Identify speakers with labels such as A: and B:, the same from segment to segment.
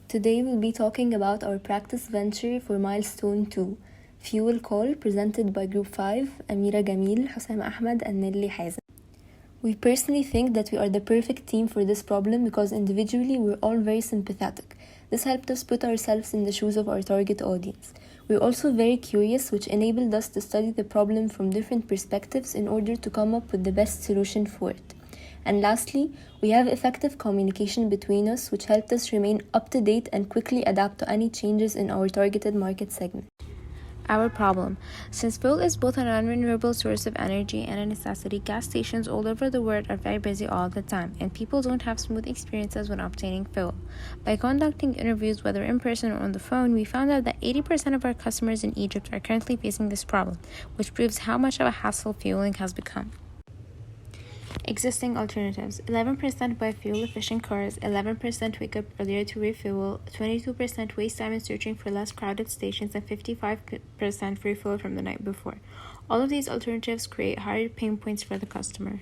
A: Today we'll be talking about our practice venture for Milestone 2, Fuel Call, presented by Group 5, Amira Jamil, Hussam Ahmed, and Nelly Hazem. We personally think that we are the perfect team for this problem because individually we're all very sympathetic. This helped us put ourselves in the shoes of our target audience. We're also very curious, which enabled us to study the problem from different perspectives in order to come up with the best solution for it. And lastly, we have effective communication between us, which helped us remain up to date and quickly adapt to any changes in our targeted market segment.
B: Our problem. Since fuel is both an unrenewable source of energy and a necessity, gas stations all over the world are very busy all the time, and people don't have smooth experiences when obtaining fuel. By conducting interviews, whether in person or on the phone, we found out that 80% of our customers in Egypt are currently facing this problem, which proves how much of a hassle fueling has become. Existing alternatives. 11% buy fuel-efficient cars, 11% wake up earlier to refuel, 22% waste time in searching for less crowded stations, and 55% refuel from the night before. All of these alternatives create higher pain points for the customer.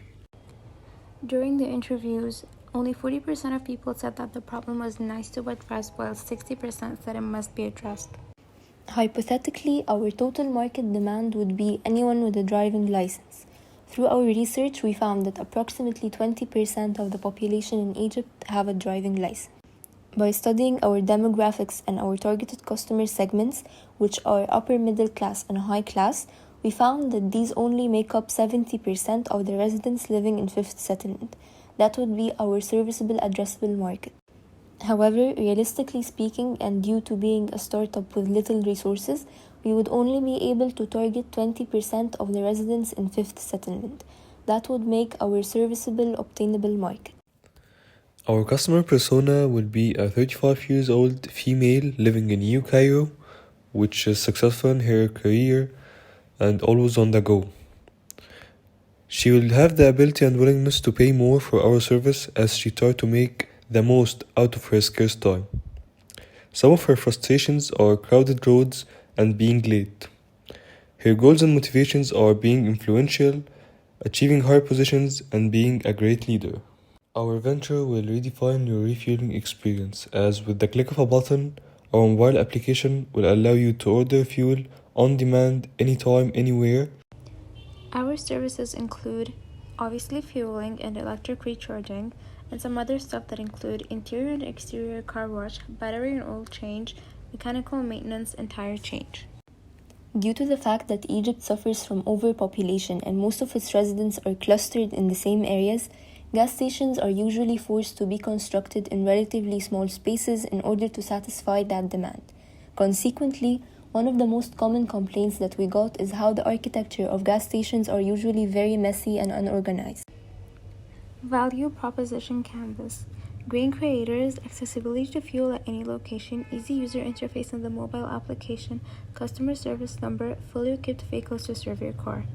B: During the interviews, only 40% of people said that the problem was nice to address, while 60% said it must be addressed.
A: Hypothetically, our total market demand would be anyone with a driving license. Through our research, we found that approximately 20% of the population in Egypt have a driving license. By studying our demographics and our targeted customer segments, which are upper middle class and high class, we found that these only make up 70% of the residents living in Fifth Settlement. That would be our serviceable addressable market. However, realistically speaking, and due to being a startup with little resources, we would only be able to target 20% of the residents in Fifth Settlement. That would make our serviceable obtainable market.
C: Our customer persona will be a 35 years old female living in New Cairo, which is successful in her career and always on the go. She will have the ability and willingness to pay more for our service as she tries to make the most out of her scarce time. Some of her frustrations are crowded roads and being late. Her goals and motivations are being influential, achieving higher positions, and being a great leader. Our venture will redefine your refueling experience, as with the click of a button, our mobile application will allow you to order fuel on demand, anytime, anywhere.
B: Our services include, obviously, fueling and electric recharging, and some other stuff that include interior and exterior car wash, battery and oil change, mechanical maintenance, and tire change.
A: Due to the fact that Egypt suffers from overpopulation and most of its residents are clustered in the same areas, gas stations are usually forced to be constructed in relatively small spaces in order to satisfy that demand. Consequently, one of the most common complaints that we got is how the architecture of gas stations are usually very messy and unorganized.
B: Value proposition canvas. Green creators, accessibility to fuel at any location, easy user interface in the mobile application, customer service number, fully equipped vehicles to serve your car.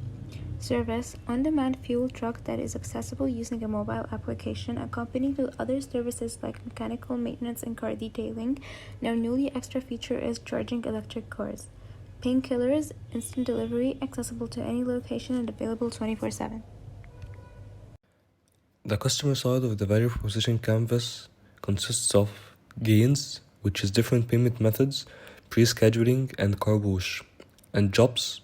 B: Service, on-demand fuel truck that is accessible using a mobile application, accompanied with other services like mechanical maintenance and car detailing. Now newly extra feature is charging electric cars. Painkillers, instant delivery, accessible to any location and available 24/7.
C: The customer side of the value proposition canvas consists of gains, which is different payment methods, pre-scheduling, and car wash, and jobs,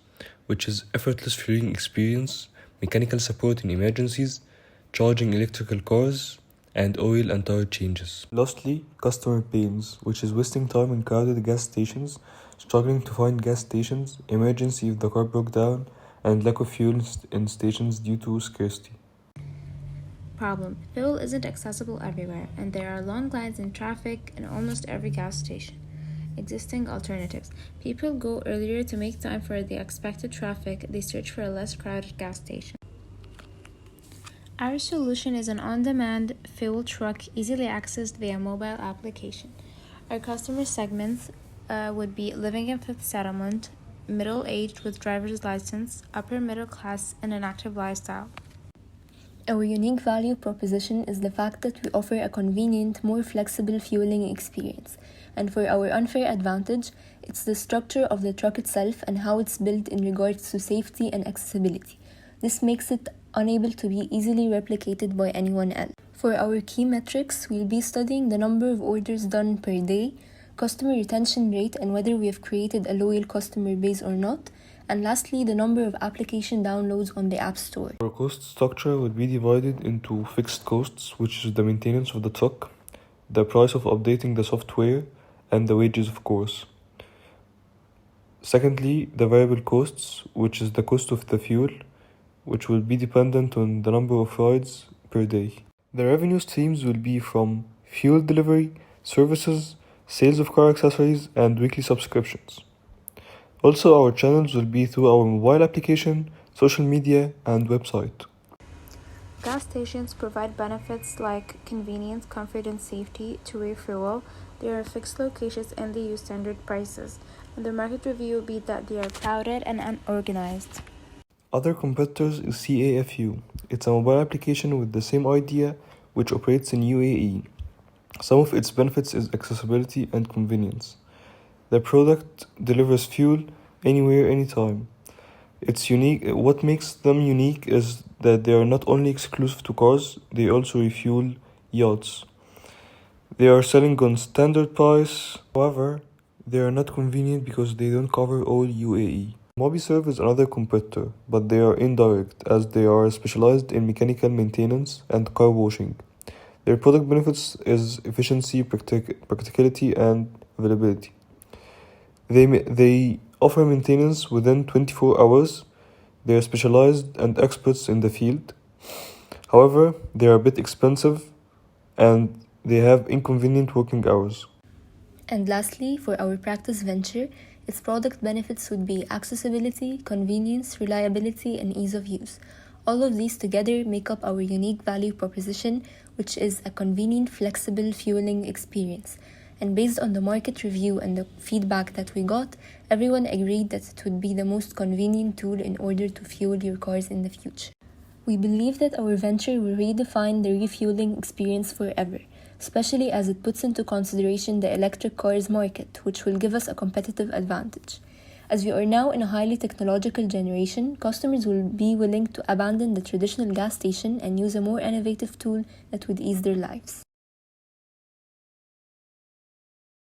C: which is effortless fueling experience, mechanical support in emergencies, charging electrical cars, and oil and tire changes. Lastly, customer pains, which is wasting time in crowded gas stations, struggling to find gas stations, emergency if the car broke down, and lack of fuel in stations due to scarcity.
B: Problem. Fuel isn't accessible everywhere, and there are long lines in traffic in almost every gas station. Existing alternatives. People go earlier to make time for the expected traffic. They search for a less crowded gas station. Our solution is an on-demand fuel truck easily accessed via mobile application. Our customer segments would be living in Fifth Settlement, middle-aged with driver's license, upper middle class, and an active lifestyle.
A: Our unique value proposition is the fact that we offer a convenient, more flexible fueling experience. And for our unfair advantage, it's the structure of the truck itself and how it's built in regards to safety and accessibility. This makes it unable to be easily replicated by anyone else. For our key metrics, we'll be studying the number of orders done per day, customer retention rate and whether we have created a loyal customer base or not, and lastly, the number of application downloads on the App Store.
C: Our cost structure will be divided into fixed costs, which is the maintenance of the truck, the price of updating the software, and the wages, of course. Secondly, the variable costs, which is the cost of the fuel, which will be dependent on the number of rides per day. The revenue streams will be from fuel delivery, services, sales of car accessories, and weekly subscriptions. Also, our channels will be through our mobile application, social media, and website.
B: Gas stations provide benefits like convenience, comfort, and safety to refuel. There are fixed locations and they use standard prices. And the market review will be that they are crowded and unorganized.
C: Other competitors is CAFU. It's a mobile application with the same idea which operates in UAE. Some of its benefits is accessibility and convenience. The product delivers fuel anywhere, anytime. It's unique. What makes them unique is that they are not only exclusive to cars, they also refuel yachts. They are selling on standard price. However, they are not convenient because they don't cover all UAE. Mobiserve is another competitor, but they are indirect as they are specialized in mechanical maintenance and car washing. Their product benefits is efficiency, practicality, and availability. They offer maintenance within 24 hours. They are specialized and experts in the field. However, they are a bit expensive and they have inconvenient working hours.
A: And lastly, for our practice venture, its product benefits would be accessibility, convenience, reliability, and ease of use. All of these together make up our unique value proposition, which is a convenient, flexible fueling experience. And based on the market review and the feedback that we got, everyone agreed that it would be the most convenient tool in order to fuel your cars in the future. We believe that our venture will redefine the refueling experience forever, especially as it puts into consideration the electric cars market, which will give us a competitive advantage. As we are now in a highly technological generation, customers will be willing to abandon the traditional gas station and use a more innovative tool that would ease their lives.